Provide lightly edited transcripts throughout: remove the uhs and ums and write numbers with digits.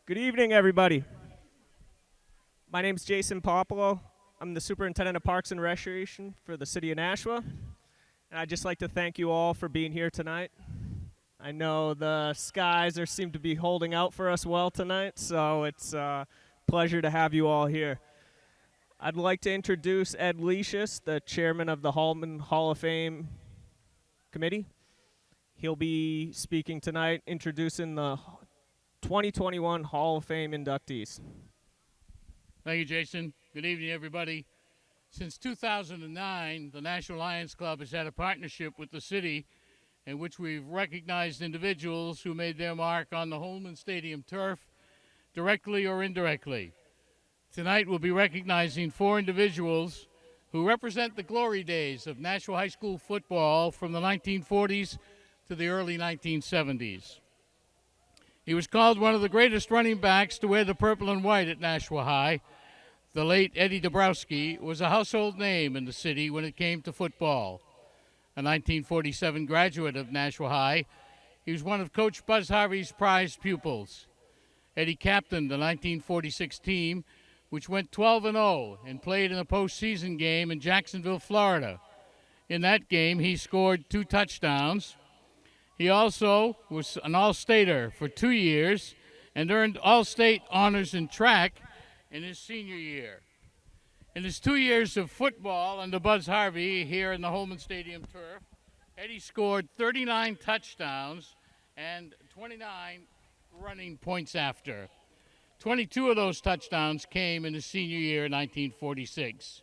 Good evening, everybody. My name is Jason Popolo. I'm the superintendent of Parks and Recreation for the city of Nashua. And I'd just like to thank you all for being here tonight. I know the skies seem to be holding out for us well tonight, so it's a pleasure to have you all here. I'd like to introduce Ed Leicius, the chairman of the Holman Hall of Fame committee. He'll be speaking tonight, introducing the 2021 Hall of Fame inductees. Thank you, Jason. Good evening, everybody. Since 2009, the National Lions Club has had a partnership with the city in which we've recognized individuals who made their mark on the Holman Stadium turf, directly or indirectly. Tonight we'll be recognizing 4 individuals who represent the glory days of Nashua High School football from the 1940s to the early 1970s. He was called one of the greatest running backs to wear the purple and white at Nashua High. The late Eddie Dabrowski was a household name in the city when it came to football. A 1947 graduate of Nashua High, he was one of Coach Buzz Harvey's prized pupils. Eddie captained the 1946 team, which went 12-0 and played in a postseason game in Jacksonville, Florida. In that game, he scored 2 touchdowns. He also was an All-Stater for 2 years and earned All-State honors in track in his senior year. In his 2 years of football under Buzz Harvey here in the Holman Stadium turf, Eddie scored 39 touchdowns and 29 running points after. 22 of those touchdowns came in his senior year in 1946.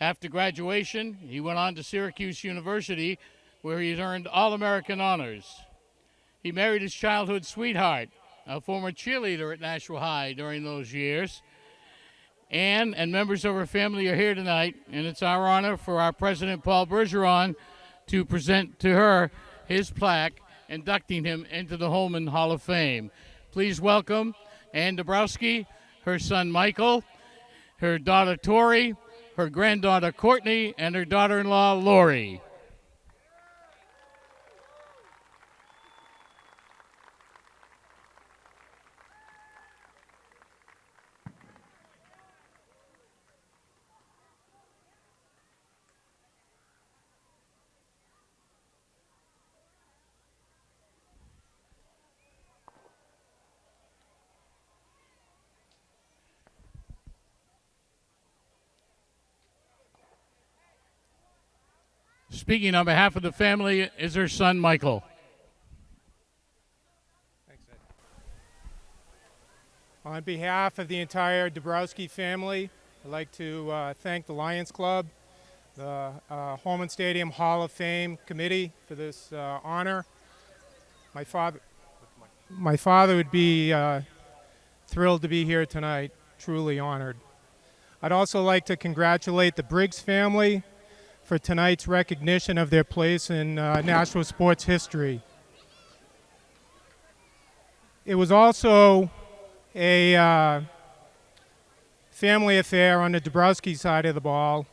After graduation, he went on to Syracuse University, where he earned All-American honors. He married his childhood sweetheart, a former cheerleader at Nashua High during those years. Anne and members of her family are here tonight, and it's our honor for our president, Paul Bergeron, to present to her his plaque, inducting him into the Holman Hall of Fame. Please welcome Anne Dabrowski, her son Michael, her daughter Tori, her granddaughter Courtney, and her daughter-in-law Lori. Speaking on behalf of the family is her son, Michael. Thanks, Ed. On behalf of the entire Dabrowski family, I'd like to thank the Lions Club, the Holman Stadium Hall of Fame Committee for this honor. My father would be thrilled to be here tonight, truly honored. I'd also like to congratulate the Briggs family for tonight's recognition of their place in Nashua sports history. It was also a family affair on the Dabrowski side of the ball.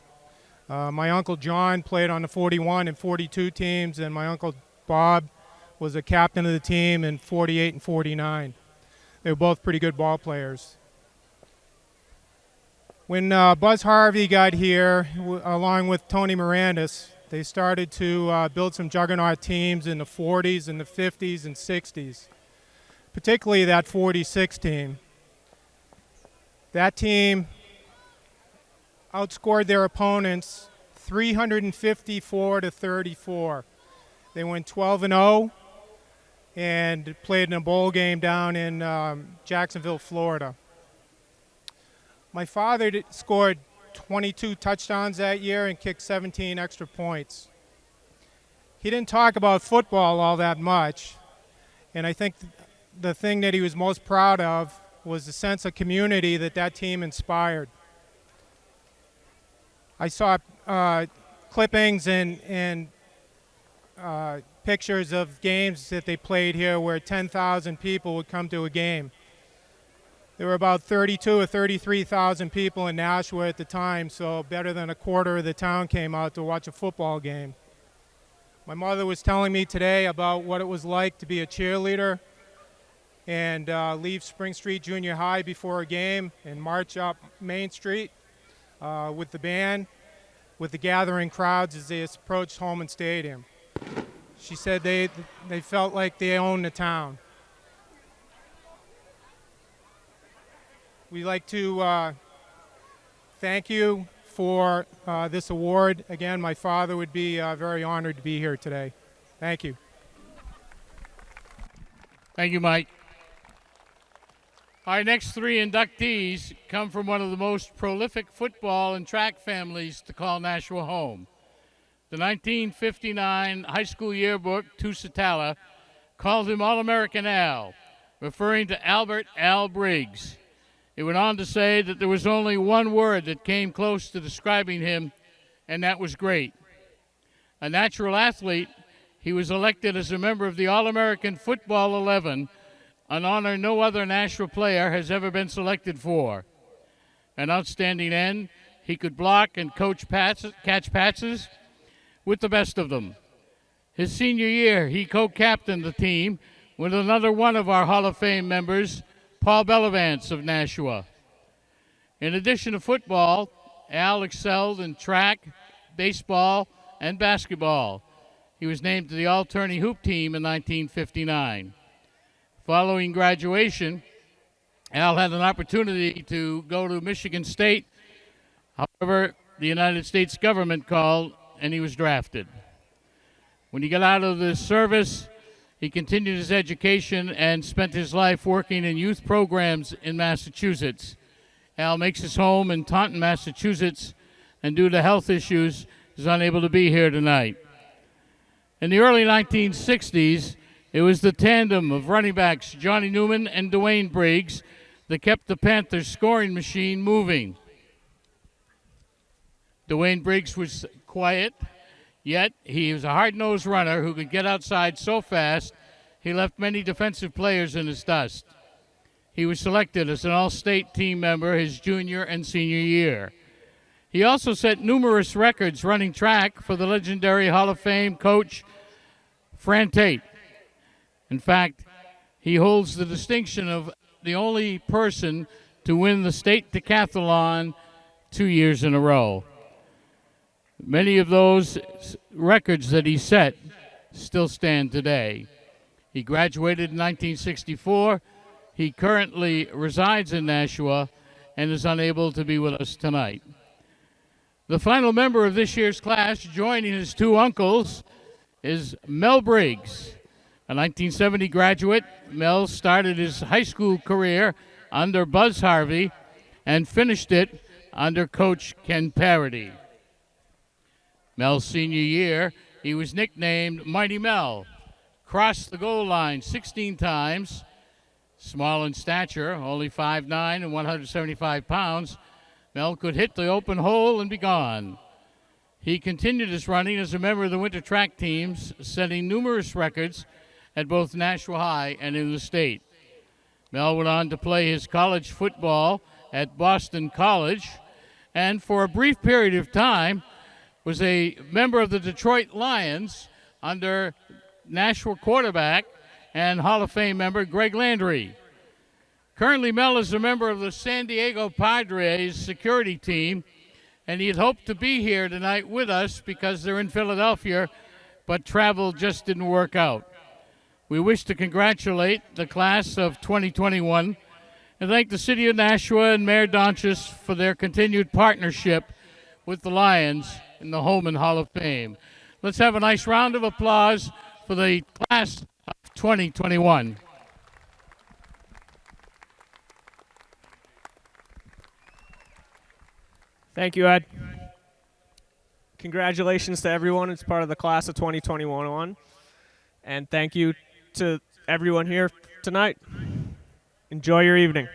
My Uncle John played on the 41 and 42 teams, and my Uncle Bob was a captain of the team in 48 and 49. They were both pretty good ball players. When Buzz Harvey got here, along with Tony Mirandis, they started to build some juggernaut teams in the 40s and the 50s and 60s, particularly that 46 team. That team outscored their opponents 354 to 34. They went 12-0 and played in a bowl game down in Jacksonville, Florida. My father scored 22 touchdowns that year and kicked 17 extra points. He didn't talk about football all that much, and I think the thing that he was most proud of was the sense of community that team inspired. I saw clippings and pictures of games that they played here where 10,000 people would come to a game. There were about 32 or 33,000 people in Nashua at the time, so better than a quarter of the town came out to watch a football game. My mother was telling me today about what it was like to be a cheerleader and leave Spring Street Junior High before a game and march up Main Street with the band, with the gathering crowds as they approached Holman Stadium. She said they felt like they owned the town. We'd like to thank you for this award. Again, my father would be very honored to be here today. Thank you. Thank you, Mike. Our next three inductees come from one of the most prolific football and track families to call Nashua home. The 1959 high school yearbook, Tusitala, called him All-American Al, referring to Albert Al Briggs. It went on to say that there was only one word that came close to describing him, and that was great. A natural athlete, he was elected as a member of the All-American Football 11, an honor no other Nashua player has ever been selected for. An outstanding end, he could block and catch passes with the best of them. His senior year, he co-captained the team with another one of our Hall of Fame members, Paul Bellavance of Nashua. In addition to football, Al excelled in track, baseball, and basketball. He was named to the All-Tourney Hoop team in 1959. Following graduation, Al had an opportunity to go to Michigan State. However, the United States government called and he was drafted. When he got out of the service, he continued his education and spent his life working in youth programs in Massachusetts. Al makes his home in Taunton, Massachusetts, and due to health issues, is unable to be here tonight. In the early 1960s, it was the tandem of running backs Johnny Newman and Dwayne Briggs that kept the Panthers' scoring machine moving. Dwayne Briggs was quiet, yet he was a hard-nosed runner who could get outside so fast he left many defensive players in his dust. He was selected as an all-state team member his junior and senior year. He also set numerous records running track for the legendary Hall of Fame coach Fran Tate. In fact, he holds the distinction of the only person to win the state decathlon 2 years in a row. Many of those records that he set still stand today. He graduated in 1964. He currently resides in Nashua and is unable to be with us tonight. The final member of this year's class, joining his two uncles, is Mel Briggs. A 1970 graduate, Mel started his high school career under Buzz Harvey and finished it under Coach Ken Parody. Mel's senior year, he was nicknamed Mighty Mel. Crossed the goal line 16 times. Small in stature, only 5'9" and 175 pounds, Mel could hit the open hole and be gone. He continued his running as a member of the winter track teams, setting numerous records at both Nashua High and in the state. Mel went on to play his college football at Boston College, and for a brief period of time was a member of the Detroit Lions under Nashua quarterback and Hall of Fame member Greg Landry. Currently, Mel is a member of the San Diego Padres security team, and he had hoped to be here tonight with us because they're in Philadelphia, but travel just didn't work out. We wish to congratulate the class of 2021 and thank the City of Nashua and Mayor Donchis for their continued partnership with the Lions in the Holman Hall of Fame. Let's have a nice round of applause for the class of 2021. Thank you, Ed. Congratulations to everyone as part of the class of 2021. And thank you to everyone here tonight. Enjoy your evening.